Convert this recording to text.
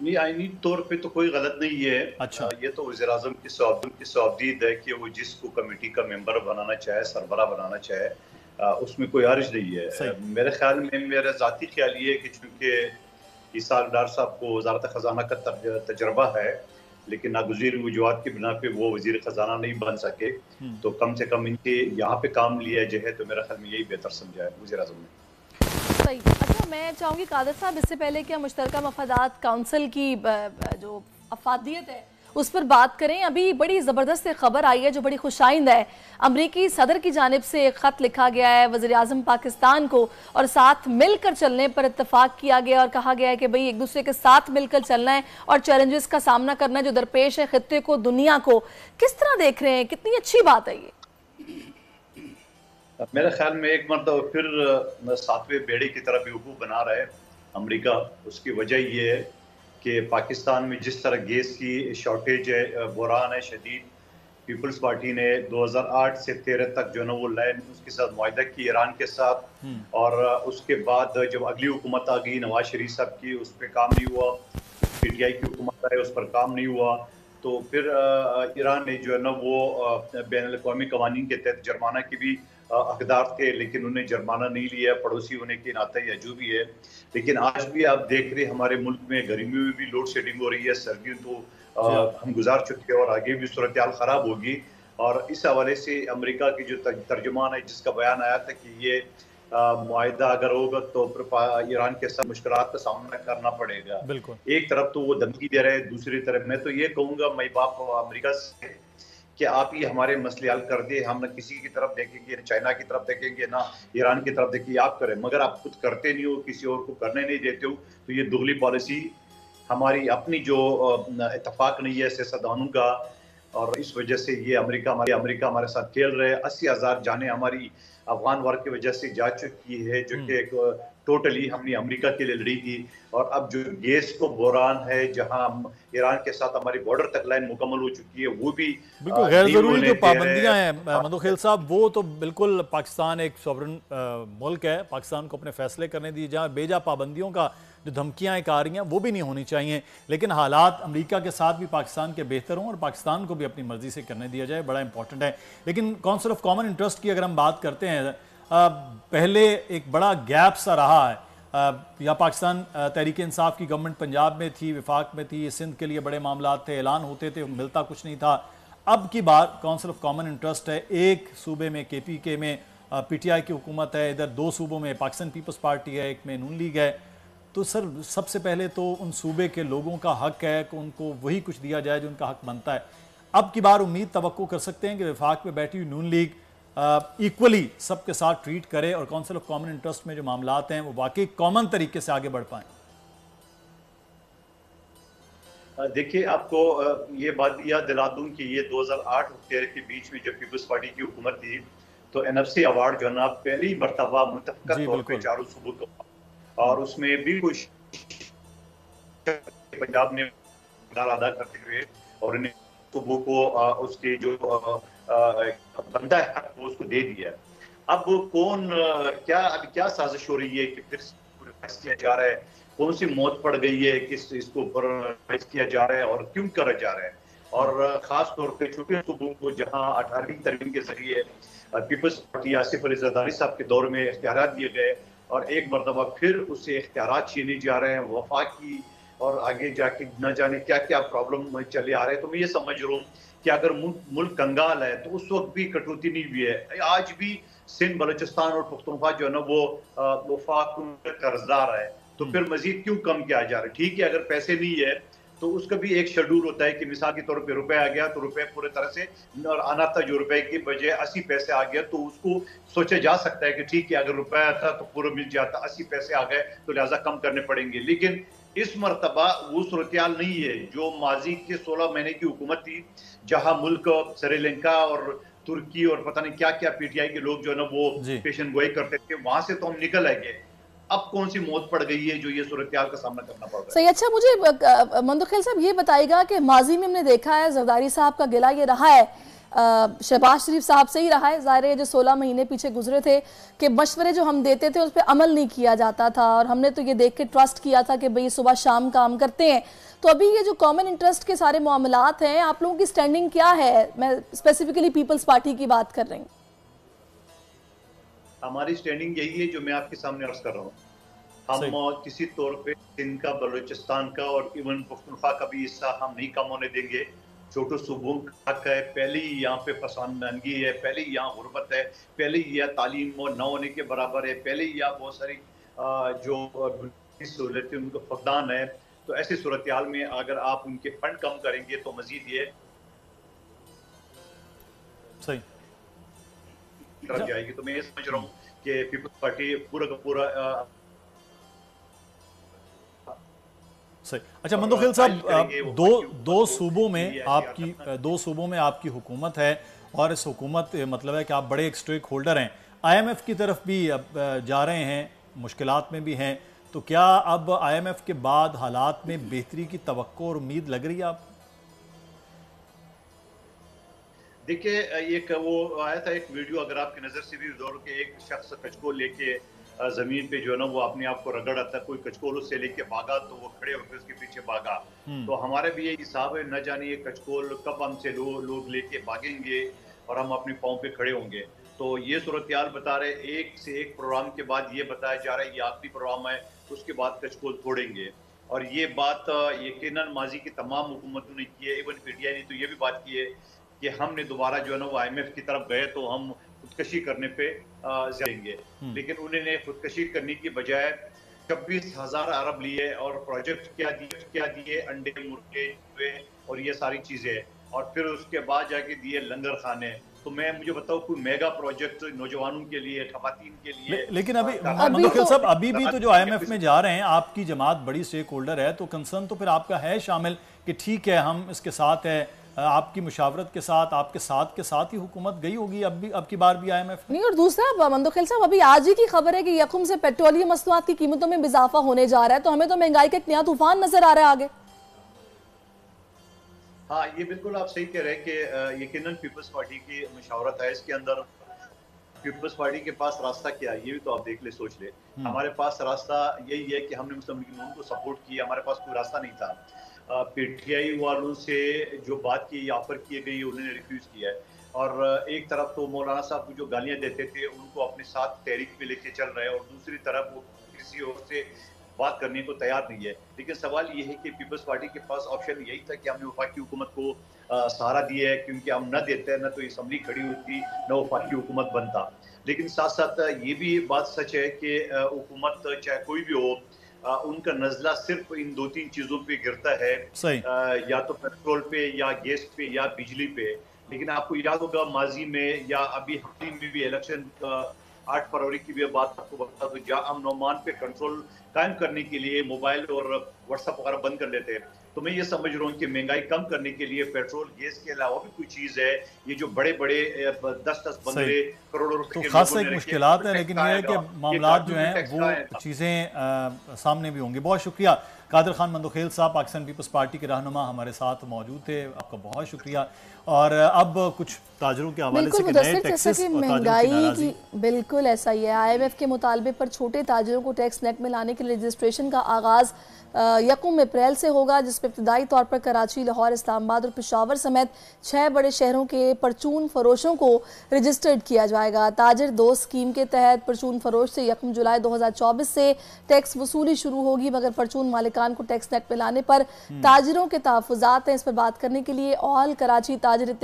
نہیں، آئینی طور پہ تو کوئی غلط نہیں ہے۔ اچھا یہ تو وزیر اعظم کی صوابدید ہے کہ وہ جس کو کمیٹی کا ممبر بنانا چاہے، سربراہ بنانا چاہے، اس میں کوئی حرج نہیں ہے۔ صحیح میرے خیال میں، میرا ذاتی خیال یہ ہے کہ چونکہ اس سال ڈار صاحب کو وزارت خزانہ کا تجربہ ہے، لیکن ناگزیر وجوہات کی بنا پہ وہ وزیر خزانہ نہیں بن سکے، تو کم سے کم ان کے یہاں پہ کام لیا جائے تو میرا خیال میں یہی بہتر سمجھا ہے وزیر اعظم نے۔ صحیح۔ اچھا، میں چاہوں گی قادر صاحب اس سے پہلے کہ ہم مشترکہ مفادات کونسل کی جو افادیت ہے اس پر بات کریں، ابھی بڑی زبردست خبر آئی ہے جو بڑی خوش آئند ہے۔ امریکی صدر کی جانب سے ایک خط لکھا گیا ہے وزیر اعظم پاکستان کو، اور ساتھ مل کر چلنے پر اتفاق کیا گیا، اور کہا گیا ہے کہ بھئی ایک دوسرے کے ساتھ مل کر چلنا ہے اور چیلنجز کا سامنا کرنا ہے جو درپیش ہے خطے کو، دنیا کو۔ کس طرح دیکھ رہے ہیں؟ کتنی اچھی بات ہے یہ؟ میرے خیال میں ایک مرتبہ پھر ساتویں بیڑے کی طرح بیوقوف بنا رہا ہے امریکہ۔ اس کی وجہ یہ ہے کہ پاکستان میں جس طرح گیس کی شارٹیج ہے، بحران ہے شدید، پیپلز پارٹی نے 2008 سے 13 تک جو ہے نا وہ لائن اس کے ساتھ معاہدہ کی ایران کے ساتھ، اور اس کے بعد جب اگلی حکومت آ گئی نواز شریف صاحب کی، اس پہ کام نہیں ہوا۔ پی ٹی آئی کی حکومت آئی، اس پر کام نہیں ہوا، تو پھر ایران نے جو ہے نا وہ بین الاقوامی قوانین کے تحت جرمانہ کی بھی حقدار تھے، لیکن انہیں جرمانہ نہیں لیا، پڑوسی ہونے کے ناطے یا جو بھی ہے۔ لیکن آج بھی آپ دیکھ رہے ہمارے ملک میں گرمیوں میں بھی لوڈ شیڈنگ ہو رہی ہے، سردیوں تو ہم گزار چکے ہیں، اور آگے بھی صورتحال خراب ہوگی۔ اور اس حوالے سے امریکہ کی جو ترجمان ہے جس کا بیان آیا تھا کہ یہ معاہدہ اگر ہوگا تو ایران کے ساتھ مشکلات کا سامنا کرنا پڑے گا۔ بالکل ایک طرف تو وہ دھمکی دے رہے ہیں، دوسری طرف میں تو یہ کہوں گا مائی باپ امریکہ سے کہ آپ ہی ہمارے مسئلے حل کر دیں، ہم نہ کسی کی طرف دیکھیں گے، نہ چائنا کی طرف دیکھیں گے، نہ ایران کی طرف دیکھیں گے، آپ کریں، مگر آپ خود کرتے نہیں ہو، کسی اور کو کرنے نہیں دیتے ہو، تو یہ دگلی پالیسی ہماری اپنی جو اتفاق نہیں ہے سیاستدانوں کا، اور اس وجہ سے یہ امریکہ ہمارے ساتھ کھیل رہے ہیں۔ 80,000 جانیں ہماری افغان وار کی وجہ سے جا چکی ہے، جو کہ ٹوٹلی ہم نے امریکہ کے لیے لڑی تھی۔ اور اب جو گیس کو بحران ہے، جہاں ایران کے ساتھ ہماری بارڈر تک لائن مکمل ہو چکی ہے، وہ بھی بالکل غیر نہیں ضروری ہونے جو دے رہے پابندیاں ہیں ہیں۔ مندوخیل صاحب، وہ تو بالکل پاکستان ایک سوورن ملک ہے، پاکستان کو اپنے فیصلے کرنے دیے جہاں بیجا پابندیوں کا جو دھمکیاں ایک آ رہی ہیں وہ بھی نہیں ہونی چاہیے، لیکن حالات امریکہ کے ساتھ بھی پاکستان کے بہتر ہوں اور پاکستان کو بھی اپنی مرضی سے کرنے دیا جائے، بڑا امپورٹنٹ ہے۔ لیکن کونسل آف کامن انٹرسٹ کی اگر ہم بات کرتے ہیں، پہلے ایک بڑا گیپ سا رہا ہے، یا پاکستان تحریک انصاف کی گورنمنٹ پنجاب میں تھی، وفاق میں تھی، سندھ کے لیے بڑے معاملات تھے، اعلان ہوتے تھے، ملتا کچھ نہیں تھا۔ اب کی bar council of common interest ہے، ایک صوبے میں کے پی کے میں پی ٹی آئی کی حکومت ہے، ادھر دو صوبوں میں پاکستان پیپلز پارٹی ہے، ایک میں نون لیگ ہے۔ تو سر سب سے پہلے تو ان صوبے کے لوگوں کا حق ہے کہ ان کو وہی کچھ دیا جائے جو ان کا حق بنتا ہے۔ اب کی بار امید توقع کر سکتے ہیں کہ وفاق میں بیٹھی ہوئی نون لیگ ایکولی سب کے ساتھ ٹریٹ کرے اور کونسل آف کامن انٹرسٹ میں جو معاملات ہیں وہ واقعی کامن طریقے سے آگے بڑھ پائیں؟ دیکھیے، آپ کو یہ بات یاد دلا دوں کہ یہ 2008 اور 13 کے بیچ میں جب پیپلز پارٹی کی حکومت تھی تو این ایف سی ایوارڈ جو ہے نا پہلی مرتبہ متفقہ جی طور پہ بالکل چاروں صوبوں کو، اور اس میں بھی کچھ پنجاب نے کردار ادا کرتے ہوئے اور انہیں صوبوں کو اس کے جو بندہ ہے حق وہ اس کو دے دیا۔ اب کون کیا سازش ہو رہی ہے کہ پھر ریوائز کیا جا رہا ہے، کون سی موت پڑ گئی ہے کہ اس کو اوپر ریوائز کیا جا رہا ہے اور کیوں کرا جا رہا ہے، اور خاص طور پہ چھوٹے صوبوں کو جہاں 18ویں ترمیم کے ذریعے پیپلز پارٹی آصف علی زرداری صاحب کے دور میں اختیارات دیے گئے، اور ایک مرتبہ پھر اسے اختیارات چھینے جا رہے ہیں وفاقی، اور آگے جا کے نہ جانے کیا کیا پرابلم چلے آ رہے ہیں۔ تو میں یہ سمجھ رہا ہوں کہ اگر ملک کنگال ہے تو اس وقت بھی کٹوتی نہیں ہوئی ہے، آج بھی سندھ، بلوچستان اور پختونخوا جو ہے نا وہ وفاق قرضدار ہے، تو پھر مزید کیوں کم کیا جا رہا ہے؟ ٹھیک ہے، اگر پیسے نہیں ہے تو اس کا بھی ایک شیڈول ہوتا ہے کہ مثال کے طور پہ روپے آ گیا تو روپے پورے طرح سے، اور آنا تھا جو روپے کی بجائے 80 پیسے آ گیا تو اس کو سوچا جا سکتا ہے کہ ٹھیک ہے اگر روپیہ تھا تو پورا مل جاتا، 80 پیسے آ گئے تو لہٰذا کم کرنے پڑیں گے۔ لیکن اس مرتبہ وہ صورتحال نہیں ہے جو ماضی کے 16 مہینے کی حکومت تھی، جہاں ملک سری لنکا اور ترکی اور پتہ نہیں کیا کیا پی ٹی آئی کے لوگ جو ہے نا وہ جی پیشن گوئی کرتے تھے، وہاں سے تو ہم نکل آئے گئے۔ اب کون سی موت پڑ گئی ہے جو یہ صورتحال کا سامنا کرنا پڑ رہا ہے؟ صحیح۔ اچھا، مجھے مندوخیل صاحب یہ بتائیے گا کہ ماضی میں ہم نے دیکھا ہے زرداری صاحب کا گلہ یہ رہا ہے، شہباز شریف صاحب سے ہی رہا ہے، ظاہر ہے جو 16 مہینے پیچھے گزرے تھے کہ مشورے جو ہم دیتے تھے اس پہ عمل نہیں کیا جاتا تھا، اور ہم نے تو یہ دیکھ کے ٹرسٹ کیا تھا کہ بھئی صبح شام کام کرتے ہیں۔ تو ابھی یہ جو کامن انٹرسٹ کے سارے معاملات ہیں، آپ لوگوں کی سٹینڈنگ کیا ہے؟ میں اسپیسیفکلی پیپلز پارٹی کی بات کر رہی ہوں۔ ہماری سٹینڈنگ یہی ہے جو میں آپ کے سامنے عرض کر رہا ہوں۔ ہم کسی طور پہ سندھ کا، بلوچستان کا اور ایون پختونخوا کا بھی حصہ ہم نہیں کم ہونے دیں گے۔ چھوٹو صوبوں کا حق ہے، پہلے ہی یہاں پہ پسماندگی ہے، پہلے ہی یہاں غربت ہے، پہلے ہی یہاں تعلیم نہ ہونے کے برابر ہے، پہلے ہی یہاں بہت ساری جو سہولتیں ان کو فقدان ہے۔ تو ایسی صورتحال میں اگر آپ ان کے فنڈ کم کریں گے تو مزید یہ صحیح جائے گی۔ تو میں یہ سمجھ رہا ہوں کہ پیپلز پارٹی پورا کا پورا صحیح۔ اچھا مندوخیل صاحب، دو صوبوں میں آپ کی حکومت ہے، اور اس حکومت مطلب ہے کہ آپ بڑے ایک سٹیک ہولڈر ہیں، آئی ایم ایف کی طرف بھی جا رہے ہیں، مشکلات میں بھی ہیں، تو کیا اب آئی ایم ایف کے بعد حالات میں بہتری کی توقع اور امید لگ رہی ہے آپ؟ دیکھیں، ایک وہ آیا تھا ایک ویڈیو، اگر آپ کی نظر سے بھی دور کہ ایک شخص کچکول لے کے زمین پہ جو ہے نا وہ اپنے آپ کو رگڑ آتا ہے، کوئی کچکول اس سے لے کے بھاگا تو وہ کھڑے ہو کے اس کے پیچھے بھاگا۔ تو ہمارے بھی یہ حساب ہے، نہ جانے یہ کچکول کب ہم سے لوگ لے کے بھاگیں گے اور ہم اپنے پاؤں پہ کھڑے ہوں گے۔ تو یہ صورتحال بتا رہے، ایک سے ایک پروگرام کے بعد یہ بتایا جا رہا ہے یہ آخری پروگرام ہے، اس کے بعد کچکول توڑیں گے۔ اور یہ بات یقیناً ماضی کی تمام حکومتوں نے کی ہے، ایون پی ٹی آئی نے تو یہ بھی بات کی ہے کہ ہم نے دوبارہ جو ہے نا وہ آئی ایم ایف کی طرف گئے تو ہم خودکشی کرنے پہ جائیں گے، لیکن انہوں نے خودکشی کرنے کی بجائے 26,000 ارب لیے اور پروجیکٹ کیا دیے، انڈے مرغے اور یہ ساری چیزیں، اور پھر اس کے بعد جا کے دیے لنگر خانے۔ تو مجھے بتاؤ کوئی میگا پروجیکٹ نوجوانوں کے لیے، خواتین کے لیے، لیکن مندوخیل صاحب ابھی بھی تو جو آئی ایم ایف میں جا رہے ہیں، آپ کی جماعت بڑی سٹیک ہولڈر ہے، تو کنسرن تو پھر آپ کا ہے شامل کہ ٹھیک ہے ہم اس کے ساتھ ہے، آپ کی مشاورت کے ساتھ، آپ کے ساتھ ہی حکومت گئی ہوگی اب کی بار بھی آئی ایم ایف نہیں۔ اور دوسرا مندوخیل صاحب، ابھی آج ہی کی خبر ہے کہ یکم سے پیٹرولیم مصنوعات کی قیمتوں میں اضافہ ہونے جا رہا ہے، تو ہمیں تو مہنگائی کا ایک نیا طوفان نظر آ رہا ہے آگے۔ ہاں، یہ بالکل آپ صحیح کہہ رہے ہیں کہ یقیناً پیپلز پارٹی کی مشاورت ہے اس کے اندر۔ پیپلز پارٹی کے پاس راستہ کیا ہے یہ بھی تو آپ دیکھ لے، سوچ لے۔ ہمارے پاس راستہ یہی ہے کہ ہم نے مسلم لیگ نون کو سپورٹ کیا، ہمارے پاس کوئی راستہ نہیں تھا۔ پی ٹی آئی والوں سے جو بات کی، آفر کی گئی، انہوں نے ریفیوز کیا ہے، اور ایک طرف تو مولانا صاحب کو جو گالیاں دیتے تھے ان کو اپنے ساتھ تحریک میں لے کے چل رہے ہیں، اور دوسری طرف وہ کسی اور سے بات کرنے کو تیار نہیں ہے۔ لیکن سوال یہ ہے کہ پیپلز پارٹی کے پاس آپشن یہی تھا کہ ہم نے وفاقی حکومت کو سہارا دیا ہے، کیونکہ ہم نہ دیتے نہ تو اسمبلی کھڑی ہوتی نہ وفاقی حکومت بنتا۔ لیکن ساتھ ساتھ یہ بھی بات سچ ہے کہ حکومت چاہے کوئی بھی ہو، ان کا نزلہ صرف ان دو تین چیزوں پہ گرتا ہے، یا تو پیٹرول پہ یا گیس پہ یا بجلی پہ۔ لیکن آپ کو یاد ہوگا ماضی میں یا ابھی حال میں بھی الیکشن 8 فروری کی بھی بات آپ کو بتا تو جہاں ہم نعمان پہ کنٹرول قائم کرنے کے لیے موبائل اور واٹس ایپ وغیرہ بند کر لیتے ہیں۔ تو میں یہ سمجھ رہا ہوں کہ مہنگائی کم کرنے کے لیے پیٹرول گیس کے علاوہ بھی کوئی چیز ہے، یہ جو بڑے 10 بنگلے کروڑوں روپے کے خاص ایک مشکلات ہیں، لیکن یہ ہے کہ معاملات جو ہیں وہ چیزیں سامنے بھی ہوں گی۔ بہت شکریہ قادر خان مندوخیل صاحب، پاکستان پیپلز پارٹی کے رہنما ہمارے ساتھ موجود تھے، آپ کا بہت شکریہ۔ اور اب کچھ تاجروں کے حوالے سے کہ نئے ٹیکسز اور مہنگائی کی بالکل ایسا ہی ہے۔ آئی ایم ایف کے مطالبے پر چھوٹے تاجروں کو ٹیکس نیٹ میں لانے کے لیے رجسٹریشن کا آغاز 1 اپریل سے ہوگا، جس پہ ابتدائی طور پر کراچی، لاہور، اسلام آباد اور پشاور سمیت 6 بڑے شہروں کے پرچون فروشوں کو رجسٹرڈ کیا جائے گا۔ تاجر دوست اسکیم کے تحت پرچون فروش سے 1 جولائی 2024 سے ٹیکس وصولی شروع ہوگی، مگر پرچون مالکان کو ٹیکس نیٹ میں لانے پر تاجروں کے تحفظات ہیں۔ اس پر بات کرنے کے لیے آل کراچی تاجر اتحاد